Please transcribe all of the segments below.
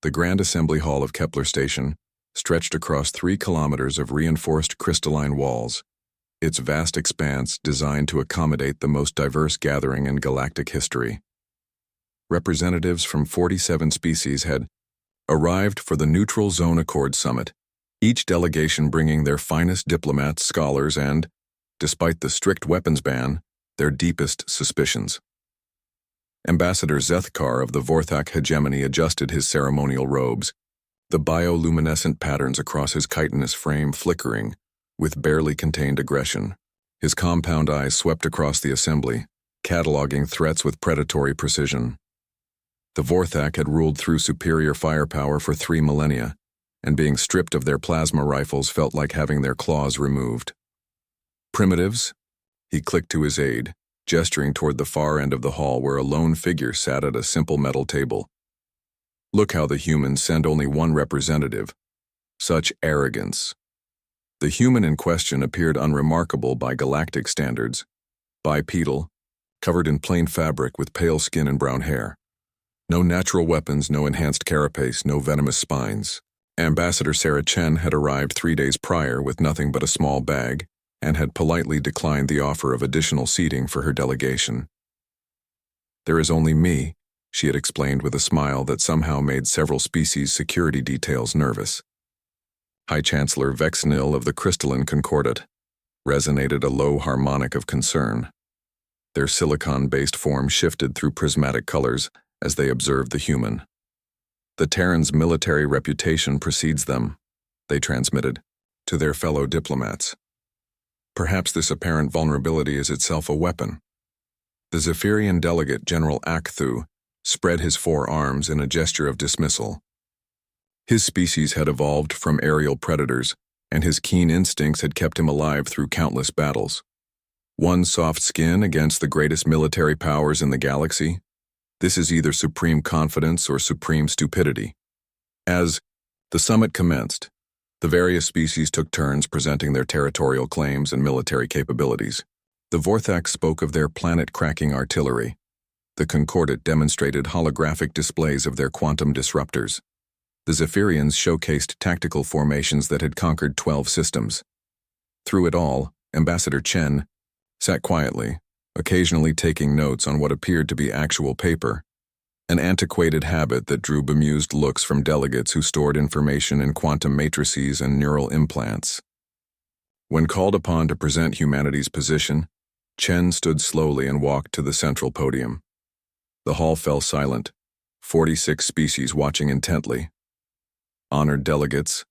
The Grand Assembly Hall of Kepler Station stretched across 3 kilometers of reinforced crystalline walls, its vast expanse designed to accommodate the most diverse gathering in galactic history. Representatives from 47 species had arrived for the Neutral Zone Accord Summit, each delegation bringing their finest diplomats, scholars, and, despite the strict weapons ban, their deepest suspicions. Ambassador Zethkar of the Vorthak hegemony adjusted his ceremonial robes, the bioluminescent patterns across his chitinous frame flickering with barely contained aggression. His compound eyes swept across the assembly, cataloging threats with predatory precision. The Vorthak had ruled through superior firepower for 3 millennia, and being stripped of their plasma rifles felt like having their claws removed. Primitives? He clicked to his aide, gesturing toward the far end of the hall where a lone figure sat at a simple metal table. Look how the humans send only one representative. Such arrogance. The human in question appeared unremarkable by galactic standards, bipedal, covered in plain fabric with pale skin and brown hair. No natural weapons, no enhanced carapace, no venomous spines. Ambassador Sarah Chen had arrived 3 days prior with nothing but a small bag and had politely declined the offer of additional seating for her delegation. There is only me, she had explained with a smile that somehow made several species' security details nervous. High Chancellor Vexnil of the Crystalline Concordat resonated a low harmonic of concern. Their silicon-based form shifted through prismatic colors as they observed the human. The Terran's military reputation precedes them, they transmitted, to their fellow diplomats. Perhaps this apparent vulnerability is itself a weapon. The Zephyrian delegate, General Akthu, spread his 4 arms in a gesture of dismissal. His species had evolved from aerial predators, and his keen instincts had kept him alive through countless battles. One soft skin against the greatest military powers in the galaxy? This is either supreme confidence or supreme stupidity. As the summit commenced, the various species took turns presenting their territorial claims and military capabilities. The Vorthak spoke of their planet-cracking artillery. The Concordat demonstrated holographic displays of their quantum disruptors. The Zephyrians showcased tactical formations that had conquered 12 systems. Through it all, Ambassador Chen sat quietly, occasionally taking notes on what appeared to be actual paper, an antiquated habit that drew bemused looks from delegates who stored information in quantum matrices and neural implants. When called upon to present humanity's position, Chen stood slowly and walked to the central podium. The hall fell silent, 46 species watching intently. Honored delegates,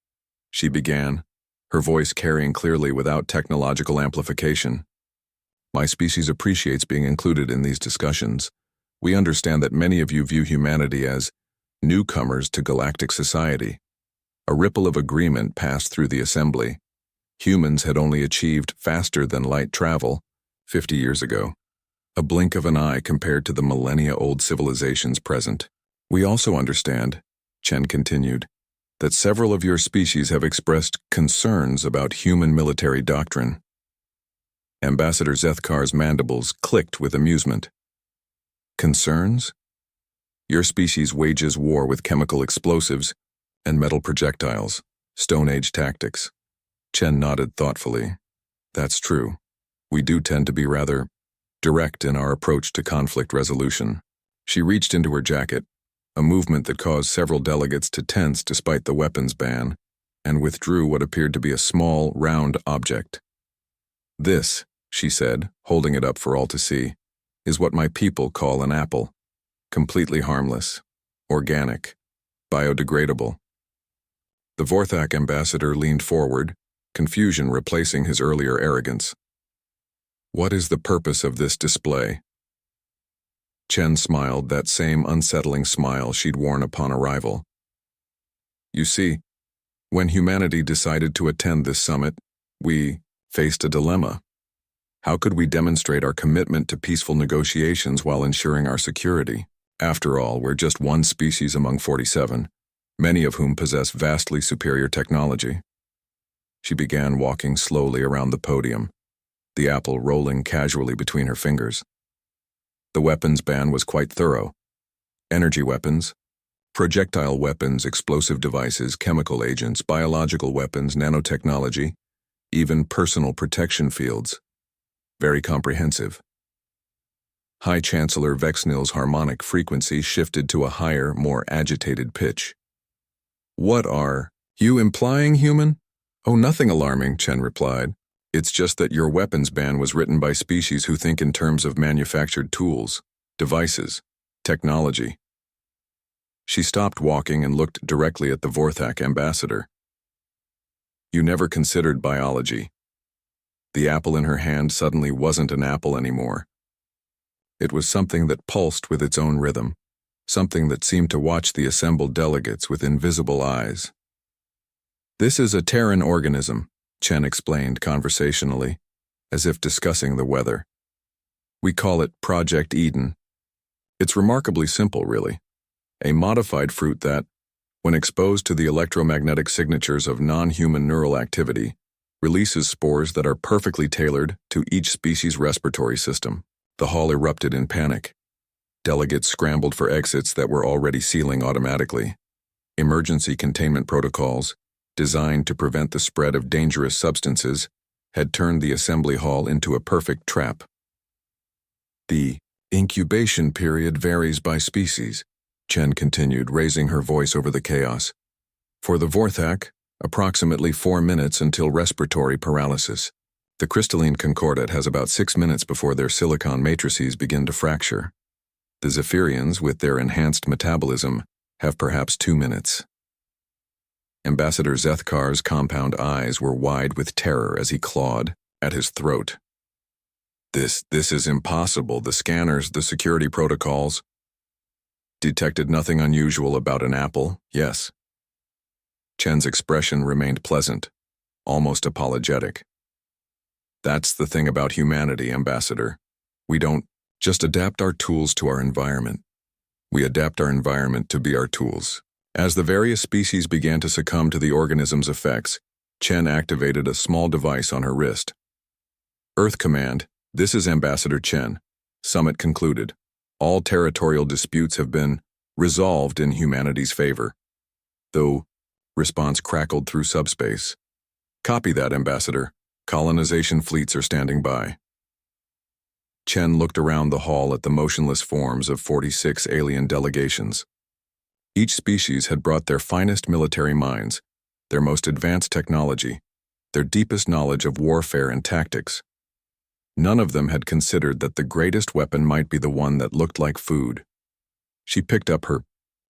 she began, her voice carrying clearly without technological amplification. My species appreciates being included in these discussions. We understand that many of you view humanity as newcomers to galactic society. A ripple of agreement passed through the assembly. Humans had only achieved faster-than-light travel 50 years ago, a blink of an eye compared to the millennia-old civilizations present. We also understand, Chen continued, that several of your species have expressed concerns about human military doctrine. Ambassador Zethkar's mandibles clicked with amusement. Concerns? Your species wages war with chemical explosives and metal projectiles, Stone Age tactics. Chen nodded thoughtfully. That's true. We do tend to be rather direct in our approach to conflict resolution. She reached into her jacket, a movement that caused several delegates to tense despite the weapons ban, and withdrew what appeared to be a small, round object. This, she said, holding it up for all to see, is what my people call an apple. Completely harmless, organic, biodegradable. The Vorthak ambassador leaned forward, confusion replacing his earlier arrogance. What is the purpose of this display? Chen smiled, that same unsettling smile she'd worn upon arrival. You see, when humanity decided to attend this summit, we faced a dilemma. How could we demonstrate our commitment to peaceful negotiations while ensuring our security? After all, we're just one species among 47, many of whom possess vastly superior technology. She began walking slowly around the podium, the apple rolling casually between her fingers. The weapons ban was quite thorough. Energy weapons, Projectile weapons, explosive devices, chemical agents, biological weapons, nanotechnology, even personal protection fields. Very comprehensive. High Chancellor Vexnil's harmonic frequency shifted to a higher, more agitated pitch. What are you implying, human? Oh, nothing alarming, Chen replied. It's just that your weapons ban was written by species who think in terms of manufactured tools, devices, technology. She stopped walking and looked directly at the Vorthak ambassador. You never considered biology. The apple in her hand suddenly wasn't an apple anymore. It was something that pulsed with its own rhythm, something that seemed to watch the assembled delegates with invisible eyes. This is a Terran organism, Chen explained conversationally, as if discussing the weather. We call it Project Eden. It's remarkably simple, really. A modified fruit that, when exposed to the electromagnetic signatures of non-human neural activity, releases spores that are perfectly tailored to each species' respiratory system. The hall erupted in panic. Delegates scrambled for exits that were already sealing automatically. Emergency containment protocols, designed to prevent the spread of dangerous substances, had turned the assembly hall into a perfect trap. The incubation period varies by species, Chen continued, raising her voice over the chaos. For the Vorthak, approximately 4 minutes until respiratory paralysis. The crystalline concordat has about 6 minutes before their silicon matrices begin to fracture. The Zephyrians, with their enhanced metabolism, have perhaps 2 minutes. Ambassador Zethkar's compound eyes were wide with terror as he clawed at his throat. This is impossible. The scanners, the security protocols. Detected nothing unusual about an apple, yes. Chen's expression remained pleasant, almost apologetic. That's the thing about humanity, Ambassador. We don't just adapt our tools to our environment. We adapt our environment to be our tools. As the various species began to succumb to the organism's effects, Chen activated a small device on her wrist. Earth Command, this is Ambassador Chen. Summit concluded. All territorial disputes have been resolved in humanity's favor. Though, response crackled through subspace. Copy that, Ambassador. Colonization fleets are standing by. Chen looked around the hall at the motionless forms of 46 alien delegations. Each species had brought their finest military minds, their most advanced technology, their deepest knowledge of warfare and tactics. None of them had considered that the greatest weapon might be the one that looked like food. She picked up her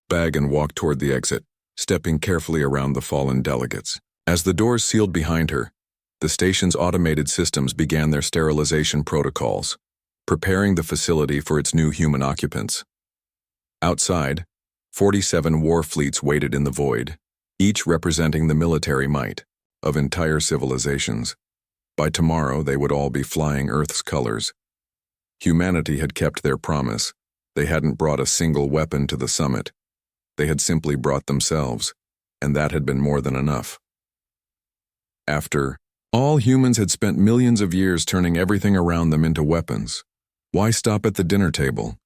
bag and walked toward the exit, stepping carefully around the fallen delegates. As the doors sealed behind her, the station's automated systems began their sterilization protocols, preparing the facility for its new human occupants. Outside, 47 war fleets waited in the void, each representing the military might of entire civilizations. By tomorrow, they would all be flying Earth's colors. Humanity had kept their promise. They hadn't brought a single weapon to the summit. They had simply brought themselves, and that had been more than enough. After all, humans had spent millions of years turning everything around them into weapons. Why stop at the dinner table?